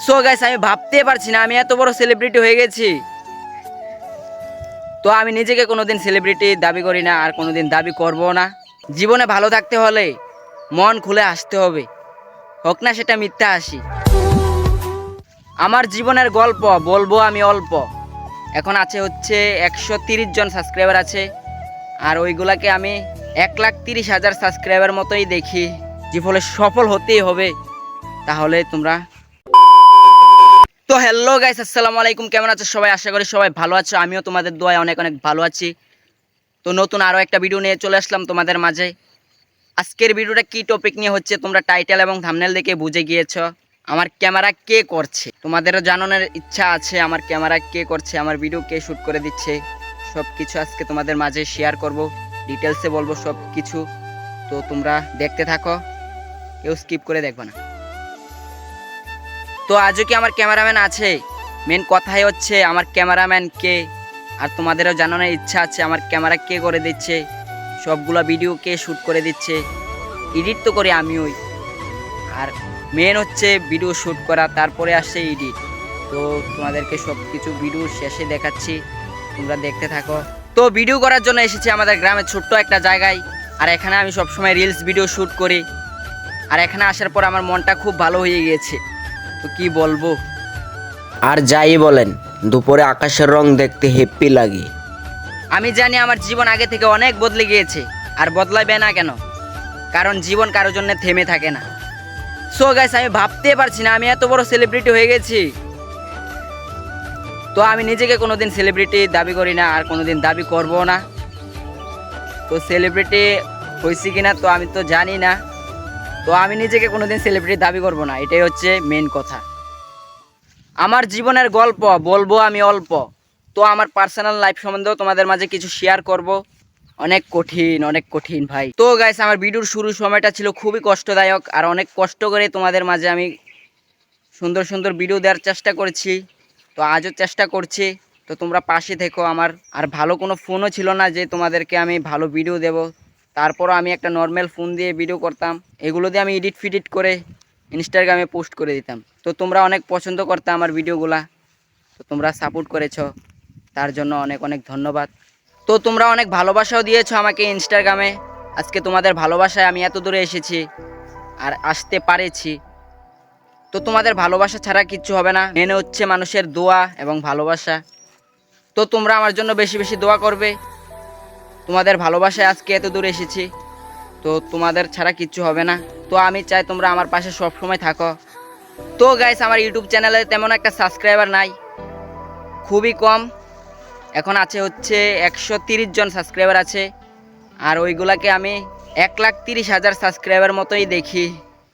So guys, আমি ভাবতে পারছি না আমি এত বড় সেলিব্রিটি হয়ে গেছি। তো আমি নিজেকে কোনোদিন সেলিব্রিটি দাবি করি না, আর কোনোদিন দাবি করব না। জীবনে ভালো থাকতে হলে মন খুলে হাসতে হবে, হোক না সেটা মিথ্যা হাসি। আমার জীবনের গল্প বলবো আমি অল্প। এখন আছে হচ্ছে 130 জন সাবস্ক্রাইবার আছে, আর ওইগুলাকে আমি 1,30,000 সাবস্ক্রাইবার মতোই দেখি। জীবনে সফল হতেই হবে, তাহলে তোমরা। তো হ্যালো গাইস, আসসালামু আলাইকুম। কেমন আছো সবাই? আশা করি সবাই ভালো আছো। আমিও তোমাদের দোয়ায় অনেক অনেক ভালো আছি। তো নতুন আরও একটা ভিডিও নিয়ে চলে আসলাম তোমাদের মাঝে। আজকের ভিডিওটা কি টপিক নিয়ে হচ্ছে তোমরা টাইটেল এবং থাম্বনেল দেখে বুঝে গিয়েছো। আমার ক্যামেরা কে করছে, তোমাদেরও জানানোর ইচ্ছা আছে আমার ক্যামেরা কে করছে, আমার ভিডিও কে শ্যুট করে দিচ্ছে। সব কিছু আজকে তোমাদের মাঝে শেয়ার করব, ডিটেলসে বলবো সব কিছু। তো তোমরা দেখতে থাকো, কেউ স্কিপ করে দেখবে না। তো আজও কি আমার ক্যামেরাম্যান আছে? মেন কথাই হচ্ছে আমার ক্যামেরাম্যান কে, আর তোমাদেরও জানানোর ইচ্ছা আছে আমার ক্যামেরা কে করে দিচ্ছে, সবগুলো ভিডিও কে শ্যুট করে দিচ্ছে। এডিট তো করি আমিই, আর মেন হচ্ছে ভিডিও শ্যুট করা, তারপরে আসছে এডিট। তো তোমাদেরকে সব কিছু ভিডিও শেষে দেখাচ্ছি, তোমরা দেখতে থাকো। তো ভিডিও করার জন্য এসেছি আমাদের গ্রামের ছোট্ট একটা জায়গায়, আর এখানে আমি সবসময় রিলস ভিডিও শ্যুট করি। আর এখানে আসার পর আমার মনটা খুব ভালো হয়ে গিয়েছে, তো কি বলবো। আর যাই বলেন, দুপুরে আকাশের রং দেখতে হেপ্পি লাগে। আমি জানি আমার জীবন আগে থেকে অনেক বদলে গিয়েছে, আর বদলাবে না কেন, কারণ জীবন কারোর জন্য থেমে থাকে না। সো গাইস, আমি ভাবতে পারছি না আমি এত বড় সেলিব্রিটি হয়ে গেছি। তো আমি নিজেকে কোনোদিন সেলিব্রিটি দাবি করি না, আর কোনোদিন দাবি করব না। তো সেলিব্রিটি হয়েছি কিনা তো আমি তো জানি না। তো আমি নিজেকে কোনোদিন সেলিব্রিটি দাবি করব না, এটাই হচ্ছে মেন কথা। আমার জীবনের গল্প বলবো আমি অল্প। তো আমার পার্সোনাল লাইফ সম্বন্ধেও তোমাদের মাঝে কিছু শেয়ার করব। অনেক কঠিন ভাই। তো গাইস, আমার ভিডিওর শুরুর সময়টা ছিল খুবই কষ্টদায়ক, আর অনেক কষ্ট করে তোমাদের মাঝে আমি সুন্দর সুন্দর ভিডিও দেওয়ার চেষ্টা করেছি। তো আজও চেষ্টা করছি, তো তোমরা পাশে থেকো আমার। আর ভালো কোনো ফোনও ছিল না যে তোমাদেরকে আমি ভালো ভিডিও দেব। তারপরও আমি একটা নর্মাল ফোন দিয়ে ভিডিও করতাম, এগুলো দিয়ে আমি এডিট ফিডিট করে ইনস্টাগ্রামে পোস্ট করে দিতাম। তো তোমরা অনেক পছন্দ করতে আমার ভিডিওগুলা, তো তোমরা সাপোর্ট করেছো, তার জন্য অনেক অনেক ধন্যবাদ। তো তোমরা অনেক ভালোবাসাও দিয়েছো আমাকে ইনস্টাগ্রামে। আজকে তোমাদের ভালোবাসায় আমি এত দূরে এসেছি আর আসতে পারেছি। তো তোমাদের ভালোবাসা ছাড়া কিচ্ছু হবে না, মেনে হচ্ছে মানুষের দোয়া এবং ভালোবাসা। তো তোমরা আমার জন্য বেশি বেশি দোয়া করবে, তোমাদের ভালোবাসায় আজকে এত দূরে এসেছি। তো তোমাদের ছাড়া কিচ্ছু হবে না। তো আমি চাই তোমরা আমার পাশে সব সময় থাকো। তো গাইস, আমার ইউটিউব চ্যানেলে তেমন একটা সাবস্ক্রাইবার নাই, খুবই কম। এখন আছে হচ্ছে 130 জন সাবস্ক্রাইবার আছে, আর ওইগুলাকে আমি 1,30,000 সাবস্ক্রাইবার মতোই দেখি।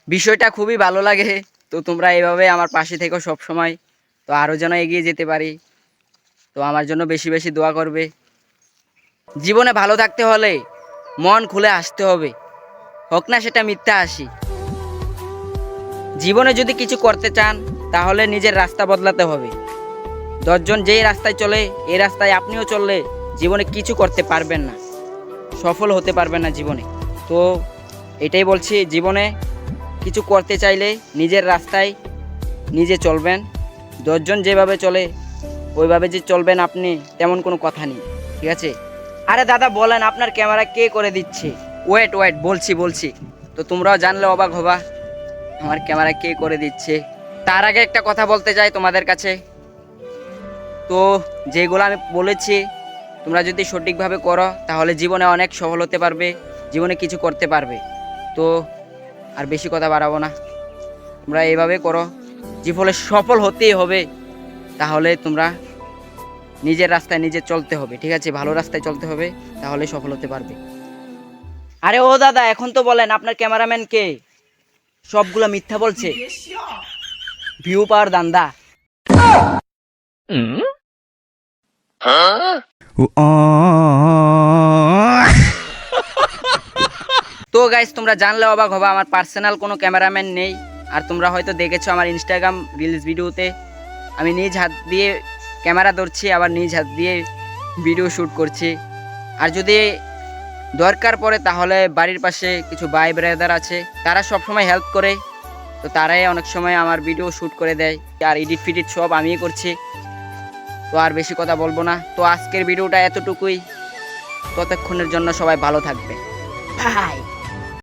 বিষয়টা খুবই ভালো লাগে। তো তোমরা এইভাবে আমার পাশে থেকো সব সময়, তো আরও যেন এগিয়ে যেতে পারি। তো আমার জন্য বেশি বেশি দোয়া করবে। জীবনে ভালো থাকতে হলে মন খুলে হাসতে হবে, হোক না সেটা মিথ্যা হাসি। জীবনে যদি কিছু করতে চান তাহলে নিজের রাস্তা বদলাতে হবে। 10 জন যেই রাস্তায় চলে এই রাস্তায় আপনিও চললে জীবনে কিছু করতে পারবেন না, সফল হতে পারবেন না জীবনে। তো এটাই বলছি, জীবনে কিছু করতে চাইলে নিজের রাস্তায় নিজে চলবেন। 10 জন যেভাবে চলে ওইভাবে যে চলবেন আপনি, তেমন কোনো কথা নেই, ঠিক আছে? আরে দাদা বলেন, আপনার ক্যামেরা কে করে দিচ্ছে? ওয়েট বলছি। তো তোমরাও জানলে অবাক হবা আমার ক্যামেরা কে করে দিচ্ছে। তার আগে একটা কথা বলতে চাই তোমাদের কাছে। তো যেগুলো আমি বলেছি তোমরা যদি সঠিকভাবে করো তাহলে জীবনে অনেক সফল হতে পারবে, জীবনে কিছু করতে পারবে। তো আর বেশি কথা বাড়াবো না, তোমরা এইভাবে করো, জীবনে সফল হতেই হবে। তাহলে তোমরা নিজের রাস্তায় নিজে চলতে হবে, ঠিক আছে? ভালো রাস্তায় চলতে হবে, তাহলে সফল হতে পারবে। আরে ও দাদা, এখন তো বলেন আপনার ক্যামেরাম্যান কে? সবগুলো মিথ্যা বলছে, ভিউ পাওয়ার দান্দা। তো গাইস, তোমরা জানলে অবাক হবা আমার পার্সোনাল কোনো ক্যামেরাম্যান নেই। আর তোমরা হয়তো দেখেছো আমার ইনস্টাগ্রাম রিলস ভিডিওতে আমি নিজ হাত দিয়ে ক্যামেরা ধরছি, আবার নিজ হাত দিয়ে ভিডিও শ্যুট করছি। আর যদি দরকার পড়ে তাহলে বাড়ির পাশে কিছু ভাই ব্রাদার আছে, তারা সবসময় হেল্প করে। তো তারাই অনেক সময় আমার ভিডিও শ্যুট করে দেয়, আর এডিট ফিডিট সব আমিই করছি। তো আর বেশি কথা বলবো না, তো আজকের ভিডিওটা এতটুকুই। ততক্ষণের জন্য সবাই ভালো থাকবে, বাই।